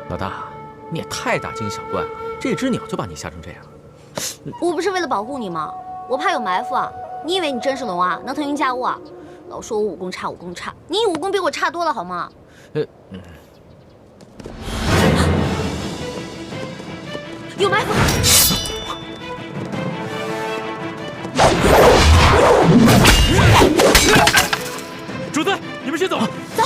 老大，你也太大惊小怪了，这只鸟就把你吓成这样。我不是为了保护你吗？我怕有埋伏啊！你以为你真是龙啊？能腾云驾雾啊？老说我武功差，武功差，你武功比我差多了好吗？有埋伏！主队，你们先走。走。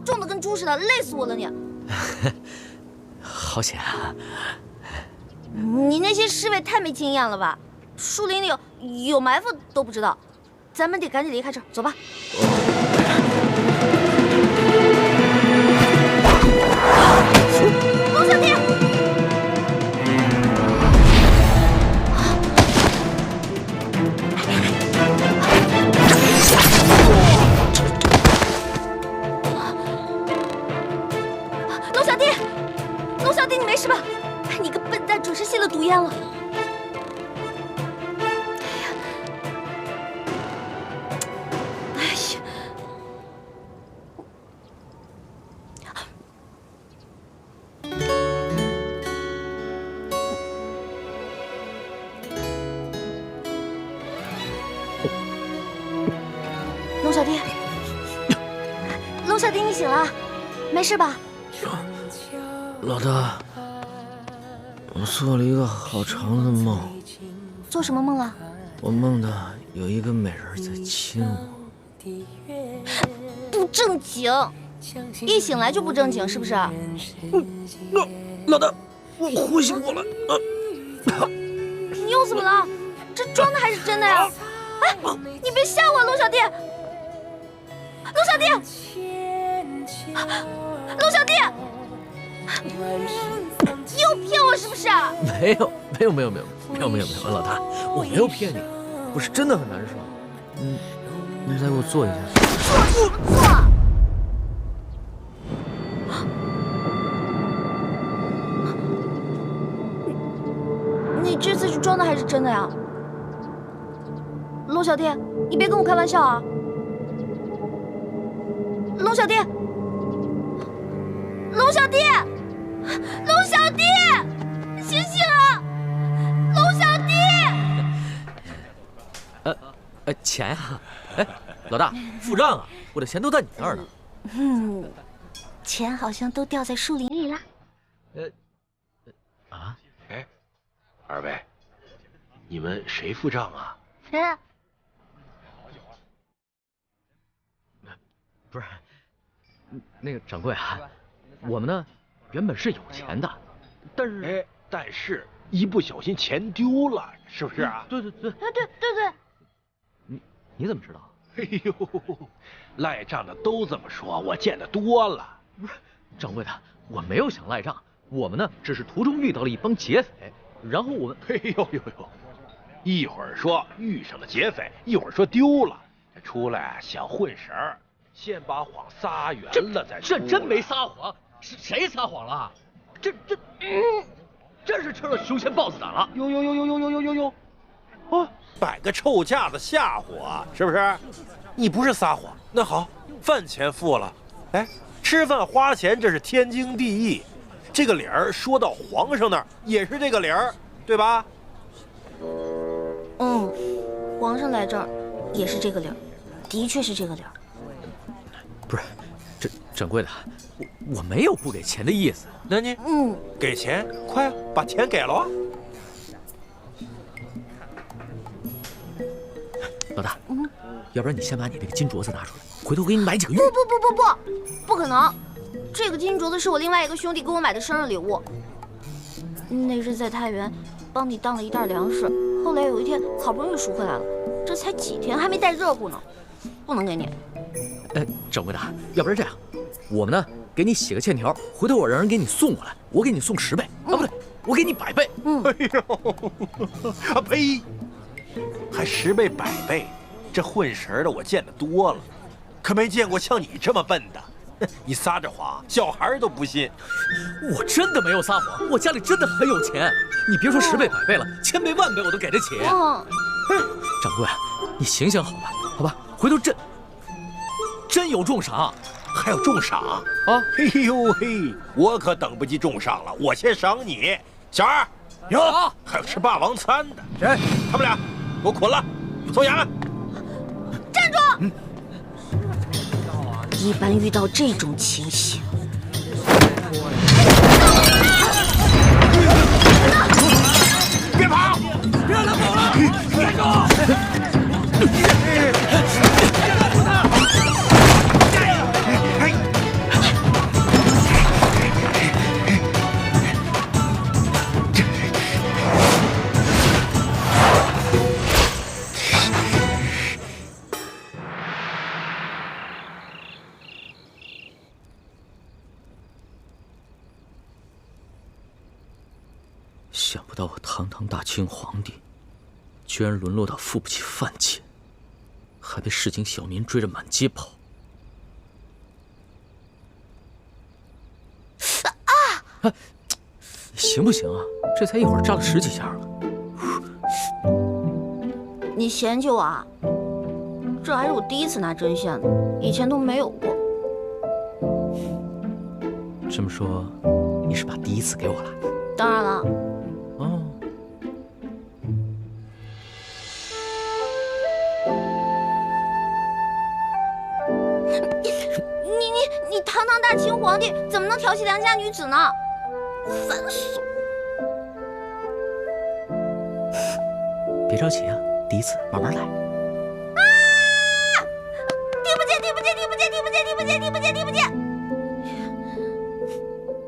重的跟猪似的，累死我了你！好险啊！你那些侍卫太没经验了吧？树林里有埋伏都不知道，咱们得赶紧离开这儿，走吧。龙小弟！龙小弟，你没事吧？你个笨蛋，准是吸了毒烟了。哎呀！龙小弟，龙小弟，你醒了，没事吧？老大，我做了一个好长的梦。做什么梦了？我梦到有一个美人在亲我。不正经，一醒来就不正经，是不是？老大，我呼吸过来。你又怎么了？这装的还是真的呀？哎，你别吓我，龙小弟！龙小弟！龙小弟！你又骗我是不是？没有，老大，我没有骗你，我是真的很难受。你再给我做一下。做！你这次是装的还是真的呀？龙小弟，你别跟我开玩笑啊！龙小弟！龙小弟！龙小弟，醒醒啊！龙小弟！钱啊！哎，老大，付账啊！我的钱都在你那儿呢。钱好像都掉在树林里了。哎，二位，你们谁付账啊？不是，那个掌柜啊，我们呢原本是有钱的，但是一不小心钱丢了，是不是啊？对。对。你怎么知道？哎呦，赖账的都这么说，我见得多了。不是，掌柜的，我没有想赖账，我们呢只是途中遇到了一帮劫匪，然后我们……哎呦，一会儿说遇上了劫匪，一会儿说丢了，这出来想混神儿，先把谎撒圆了再出来。这真没撒谎，谁撒谎了？真是吃了熊先豹子胆了。哟，哦，摆个臭架子吓唬我，是不是？你不是撒谎，那好，饭钱付了，哎，吃饭花钱这是天经地义，这个理儿说到皇上那儿也是这个理儿，对吧？嗯，皇上来这儿也是这个理儿，的确是这个理儿。不是，这掌柜的，我没有不给钱的意思。那你给钱，快啊，把钱给了啊！老大，要不然你先把你那个金镯子拿出来，回头我给你买几个玉。不可能！这个金镯子是我另外一个兄弟给我买的生日礼物。那日在太原帮你当了一袋粮食，后来有一天好不容易赎回来了，这才几天还没带热乎呢，不能给你。掌柜的，要不然这样，我们呢给你写个欠条，回头我让人给你送过来，我给你送10倍啊，不对，我给你100倍。哎呦，啊呸！还10倍100倍，这混神的我见得多了，可没见过像你这么笨的。你撒着谎，小孩都不信。我真的没有撒谎，我家里真的很有钱。你别说10倍100倍了，1000倍10000倍我都给得起。掌柜，你行行好吧，好吧，回头真有重赏，还有重赏啊！哎呦嘿，我可等不及重赏了，我先赏你。小二，有，还有吃霸王餐的，谁？他们俩，给我捆了，送衙门。站住！一般遇到这种情形，别跑！别让他跑了！站住！想不到我堂堂大清皇帝，居然沦落到付不起饭钱，还被市井小民追着满街跑。行不行啊？这才一会儿扎了10几下了。你嫌弃我啊？这还是我第一次拿针线呢，以前都没有过。这么说，你是把第一次给我了？当然了。哦。你堂堂大清皇帝，怎么能调戏良家女子呢？烦死了！别着急啊，第一次慢慢来。听不见！